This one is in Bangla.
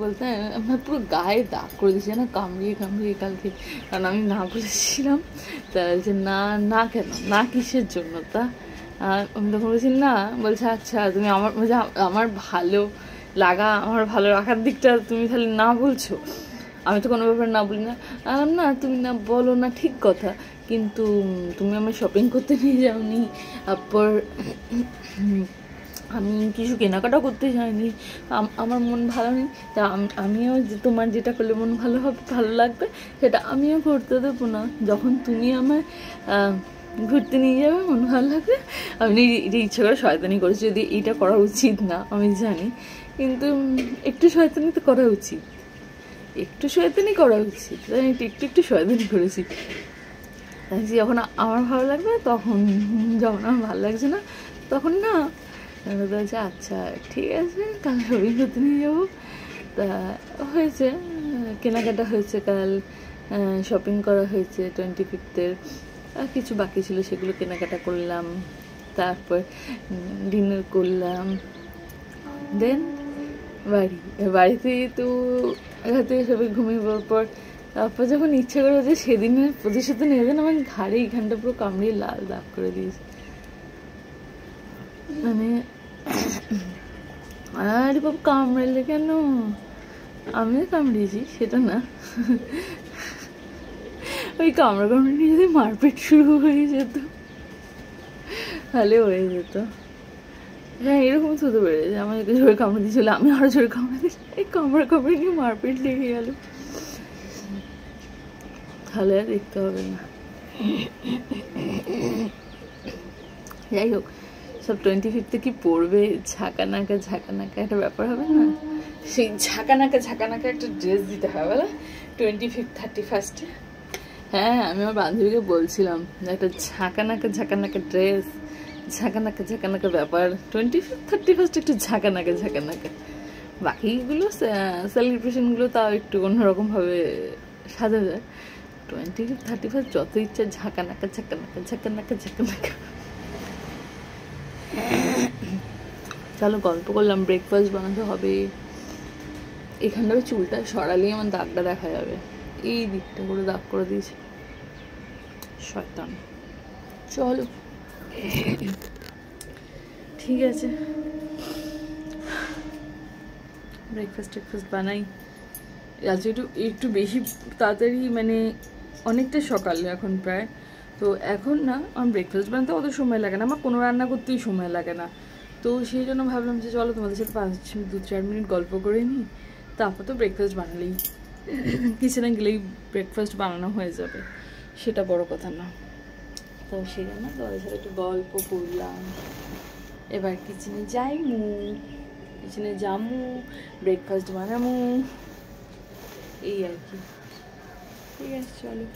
বলতে আমার পুরো গায়ে দাগ করে দিয়েছে না, কামড়িয়ে কামড়িয়ে কালকে, কারণ আমি না বলেছিলাম। তা বলছে না, না কেন, না কিসের জন্য? তা আমি তখন বলছি না, বলছে আচ্ছা তুমি আমার বলছে আমার ভালো লাগা, আমার ভালো রাখার দিকটা তুমি তাহলে না বলছো। আমি তো কোনো ব্যাপার না বলি না। না তুমি না বলো না ঠিক কথা, কিন্তু তুমি আমার শপিং করতে নিয়ে যাওনি, তারপর আমি কিছু কেনাকাটা করতে চাইনি, আমার মন ভালো নেই, তা আমিও যে তোমার যেটা করলে মন ভালো হবে, ভালো লাগবে, সেটা আমিও করতে দেবো না। যখন তুমি আমার ঘুরতে নিয়ে যাবে, মন ভালো লাগবে। আমি এটা ইচ্ছা করে শয়তানি করেছি, যদি এটা করা উচিত না আমি জানি, কিন্তু একটু শয়তানি তো করা উচিত, একটু শয়তানি করা উচিত, আমি একটু একটু শয়তানি করেছি। যখন আমার ভালো লাগবে তখন, যখন আমার ভালো লাগছে না তখন না। বলছে আচ্ছা ঠিক আছে, কাল শপিং করতে নিয়ে যাবো। তা হয়েছে, কেনাকাটা হয়েছে, কাল শপিং করা হয়েছে 25th-এর, কিছু বাকি ছিল সেগুলো কেনাকাটা করলাম, তারপর ডিনার করলাম, দেন বাড়িতে তো রাতে সবাই ঘুমিয়ে পড়ার পর, তারপর যখন ইচ্ছা করে যে সেদিনের প্রতিশোধ নিয়ে যেন আমার ঘাড়ে এইখানটা পুরো কামড়িয়ে লাল দাগ করে দিয়েছে। মানে আরে বাবু কামড়ালে কেন, আমিও কামড়িয়েছি সেটা না, ওই কামড়া নিয়ে যদি মারপিট শুরু হয়ে যেত তাহলে হয়ে যেত। হ্যাঁ এরকম তো হতে পারে যে আমাদেরকে জোরে কামড়ে দিয়েছিল, আমি আরো জোরে কামড়ে দিয়েছি, এই কামড়ে নিয়ে মারপিট লেগে গেল, তাহলে আর দেখতে হবে না। যাই হোক, সব 25th-এ কি পড়বে, ঝাঁকানাকা একটা ব্যাপার হবে না, সেই ঝাঁকানাকা একটা ড্রেস দিতে হবে বলে 25th 31st-এ। হ্যাঁ আমি আমার বান্ধবীকে বলছিলাম একটা ঝাঁকানাকা ড্রেস, ঝাঁকানাকা ব্যাপার, 25th 31st একটু ঝাঁকানাকা। বাকিগুলো সেলিব্রেশনগুলো তাও একটু অন্যরকম ভাবে সাজা যায়, 25th 31st যত ইচ্ছা ঝাঁকানাকা। চলো গল্প করলাম, ব্রেকফাস্ট বানাতে হবে। এখানটা চুলটা সরালেই আমার দাগটা দেখা যাবে, এই দিকটা করে দাগ করে দিয়েছে শয়তান। চলো ঠিক আছে, ব্রেকফাস্ট বানাই। আজকে একটু বেশি তাড়াতাড়ি, মানে অনেকটা সকাল এখন প্রায়, তো এখন না আমার ব্রেকফাস্ট বানাতে অত সময় লাগে না, আমার কোনো রান্না করতেই সময় লাগে না, তো সেই জন্য ভাবলাম যে চলো তোমাদের সাথে 2-4 মিনিট গল্প করে নিই, তারপর তো ব্রেকফাস্ট বানালেই কিচেনে গেলেই ব্রেকফাস্ট বানানো হয়ে যাবে, সেটা বড় কথা না। তো সেই জন্য তোমাদের সাথে একটু গল্প করলাম। এবার কিচেনে যামু, ব্রেকফাস্ট বানামু, এই আর কি। ঠিক আছে চলো।